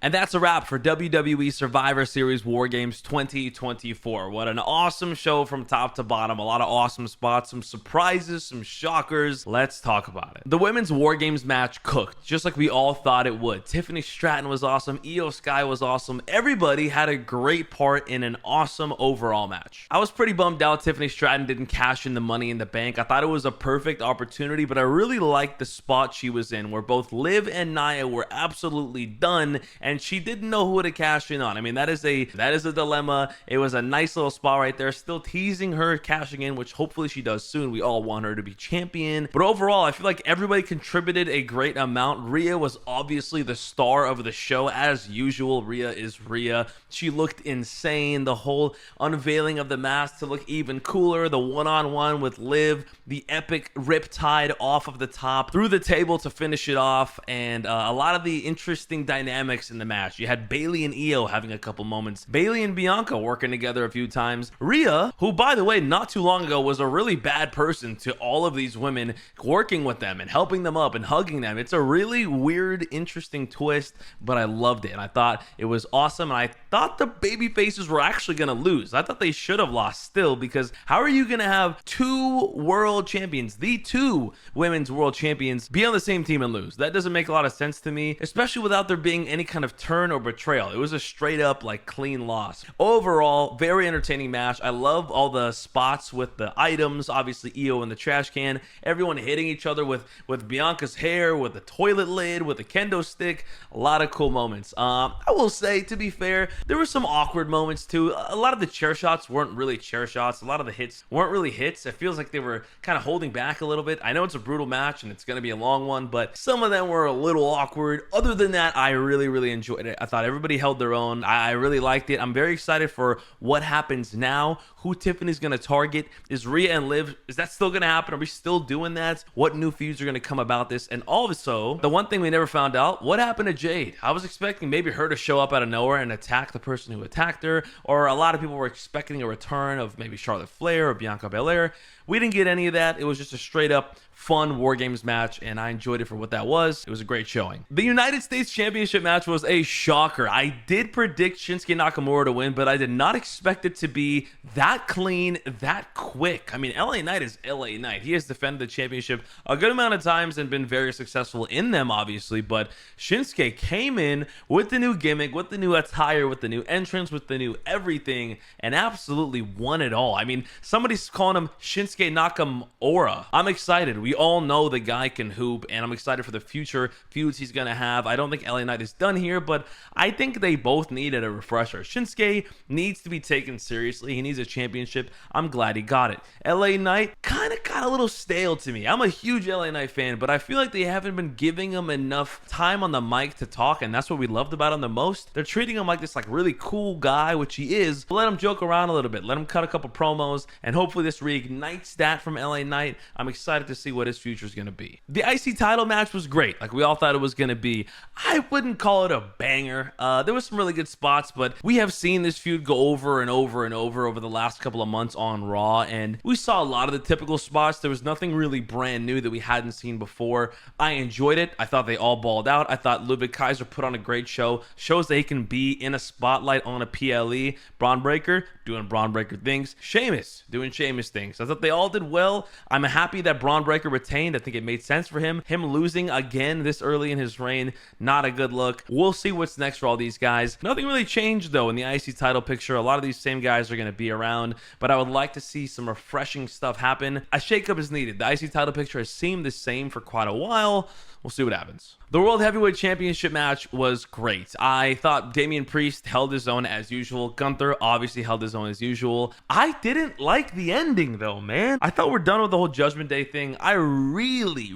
And that's a wrap for WWE Survivor Series Wargames 2024. What an awesome show from top to bottom. A lot of awesome spots, some surprises, some shockers. Let's talk about it. The women's Wargames match cooked, just like we all thought it would. Tiffany Stratton was awesome. Io Sky was awesome. Everybody had a great part in an awesome overall match. I was pretty bummed out Tiffany Stratton didn't cash in the Money in the Bank. I thought it was a perfect opportunity, but I really liked the spot she was in, where both Liv and Nia were absolutely done, and she didn't know who to cash in on. I mean, that is a dilemma. It was a nice little spot right there, still teasing her cashing in, which hopefully she does soon. We all want her to be champion. But overall, I feel like everybody contributed a great amount. Rhea was obviously the star of the show, as usual. Rhea is Rhea. She looked insane. The whole unveiling of the mask to look even cooler. The one-on-one with Liv. The epic riptide off of the top through the table to finish it off. And a lot of the interesting dynamics in the match. You had Bayley and Io having a couple moments. Bayley and Bianca working together a few times. Rhea, who by the way, not too long ago was a really bad person to all of these women, working with them and helping them up and hugging them. It's a really weird, interesting twist, but I loved it. And I thought it was awesome. And I thought the baby faces were actually going to lose. I thought they should have lost still, because how are you going to have two world champions, the two women's world champions, be on the same team and lose? That doesn't make a lot of sense to me, especially without there being any kind of turn or betrayal. It was a straight up like clean loss. Overall, very entertaining match. I love all the spots with the items, obviously Io in the trash can, everyone hitting each other with Bianca's hair, with the toilet lid, with the kendo stick. A lot of cool moments. I will say, to be fair, there were some awkward moments too. A lot of the chair shots weren't really chair shots. A lot of the hits weren't really hits. It feels like they were kind of holding back a little bit. I know it's a brutal match and it's going to be a long one, but some of them were a little awkward. Other than that, I really enjoyed it. I thought everybody held their own. I really liked it. I'm very excited for what happens now. Who Tiffany's going to target. Is Rhea and Liv, is that still going to happen? Are we still doing that? What new feuds are going to come about this? And also, the one thing we never found out, what happened to Jade? I was expecting maybe her to show up out of nowhere and attack the person who attacked her, or a lot of people were expecting a return of maybe Charlotte Flair or Bianca Belair. We didn't get any of that. It was just a straight up fun Wargames match, and I enjoyed it for what that was. It was a great showing. The United States Championship match was a shocker. I did predict Shinsuke Nakamura to win, but I did not expect it to be that clean, that quick. I mean, LA Knight is LA Knight. He has defended the championship a good amount of times and been very successful in them, obviously, but Shinsuke came in with the new gimmick, with the new attire, with the new entrance, with the new everything, and absolutely won it all. I mean, somebody's calling him Shinsuke Nakamura. I'm excited. We all know the guy can hoop, and I'm excited for the future feuds he's going to have. I don't think LA Knight is done here, but I think they both needed a refresher. Shinsuke needs to be taken seriously. He needs a championship. I'm glad he got it. LA Knight kind of got a little stale to me. I'm a huge LA Knight fan, but I feel like they haven't been giving him enough time on the mic to talk, and that's what we loved about him the most. They're treating him like this like really cool guy, which he is, but let him joke around a little bit. Let him cut a couple promos, and hopefully this reignites that from LA Knight. I'm excited to see what his future is going to be. The IC title match was great, like we all thought it was going to be. I wouldn't call it a banger. There was some really good spots, but we have seen this feud go over and over and over the last couple of months on Raw, and we saw a lot of the typical spots. There was nothing really brand new that we hadn't seen before. I enjoyed it. I thought they all balled out. I thought Ludwig Kaiser put on a great show. Shows that he can be in a spotlight on a PLE. Braun Breaker doing Braun Breaker things. Sheamus doing Sheamus things. I thought they all did well. I'm happy that Braun Breaker retained. I think it made sense for him. Him losing again this early in his reign, not a good look. We'll see what's next for all these guys. Nothing really changed though in the IC title picture. A lot of these same guys are going to be around, but I would like to see some refreshing stuff happen. A shakeup is needed. The IC title picture has seemed the same for quite a while. We'll see what happens. The World Heavyweight Championship match was great. I thought Damian Priest held his own as usual. Gunther obviously held his own as usual. I didn't like the ending though, man. I thought we're done with the whole Judgment Day thing. I really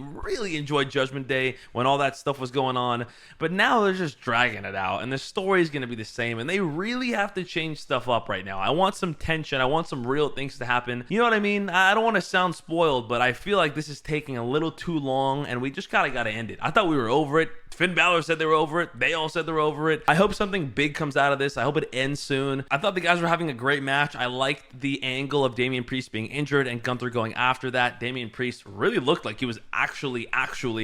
enjoyed Judgment Day when all that stuff was going on. But now they're just dragging it out, and the story is going to be the same, and they really have to change stuff up right now. I want some tension. I want some real things to happen. You know what I mean? I don't want to sound spoiled, but I feel like this is taking a little too long, and we just gotta end it. I thought we were over it Finn Balor said they were over it. They all said they were over it. I hope something big comes out of this. I hope it ends soon. I thought the guys were having a great match. I liked the angle of Damian Priest being injured and Gunther going after that. Damian Priest really looked like he was actually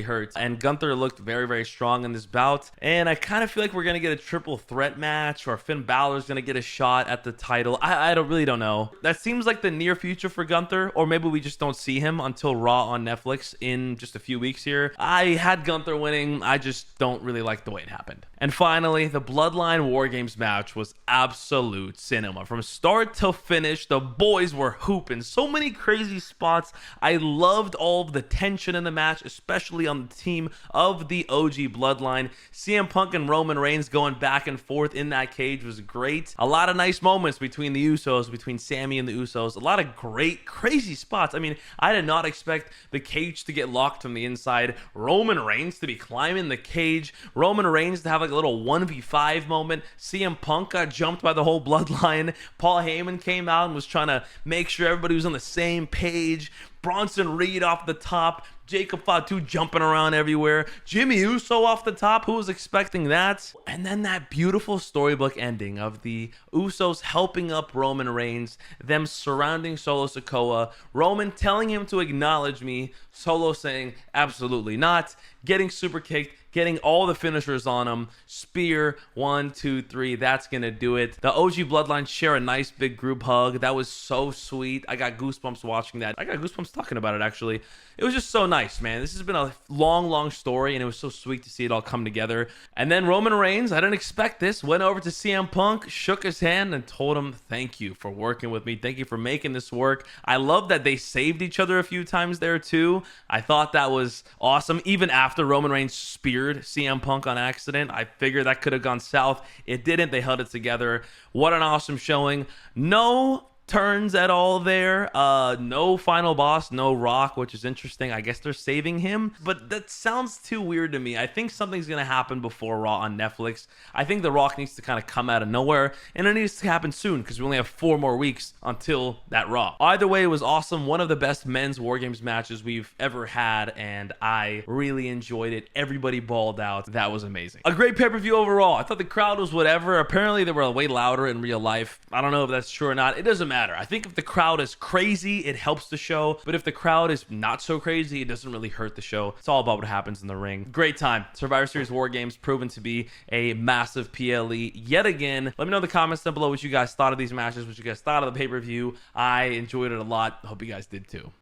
hurt. And Gunther looked very, very strong in this bout. And I kind of feel like we're going to get a triple threat match, or Finn Balor's going to get a shot at the title. I really don't know. That seems like the near future for Gunther, or maybe we just don't see him until Raw on Netflix in just a few weeks here. I had Gunther winning. I just don't really like the way it happened. And finally, the Bloodline War Games match was absolute cinema. From start to finish, the boys were hooping. So many crazy spots. I loved all of the tension in the match, especially on the team of the OG Bloodline. CM Punk and Roman Reigns going back and forth in that cage was great. A lot of nice moments between the Usos, between Sami and the Usos. A lot of great, crazy spots. I mean, I did not expect the cage to get locked from the inside. Roman Reigns to be climbing the cage. Roman Reigns to have like a little 1v5 moment. CM Punk got jumped by the whole Bloodline. Paul Heyman came out and was trying to make sure everybody was on the same page. Bronson Reed off the top. Jacob Fatu jumping around everywhere. Jimmy Uso off the top. Who was expecting that? And then that beautiful storybook ending of the Usos helping up Roman Reigns, them surrounding Solo Sikoa, Roman telling him to acknowledge me, Solo saying absolutely not, getting super kicked, getting all the finishers on him. Spear, 1, 2, 3. That's going to do it. The OG Bloodline share a nice big group hug. That was so sweet. I got goosebumps watching that. I got goosebumps talking about it, actually. It was just so nice, man. This has been a long story, and it was so sweet to see it all come together. And then Roman Reigns, I didn't expect this, went over to CM Punk, shook his hand, and told him, thank you for working with me. Thank you for making this work. I love that they saved each other a few times there, too. I thought that was awesome. Even after Roman Reigns speared CM Punk on accident, I figured that could have gone south. It didn't. They held it together. What an awesome showing. No turns at all there. No final boss, no Rock, which is interesting. I guess they're saving him, but that sounds too weird to me. I think something's gonna happen before Raw on Netflix. I think The Rock needs to kind of come out of nowhere, and it needs to happen soon because we only have 4 more weeks until that Raw. Either way, it was awesome. One of the best men's War Games matches we've ever had, and I really enjoyed it. Everybody balled out. That was amazing. A great pay-per-view overall. I thought the crowd was whatever. Apparently, they were way louder in real life. I don't know if that's true or not. It doesn't matter. I think if the crowd is crazy, it helps the show. But if the crowd is not so crazy, it doesn't really hurt the show. It's all about what happens in the ring. Great time. Survivor Series War Games proven to be a massive PLE yet again. Let me know in the comments down below what you guys thought of these matches, what you guys thought of the pay-per-view. I enjoyed it a lot. Hope you guys did too.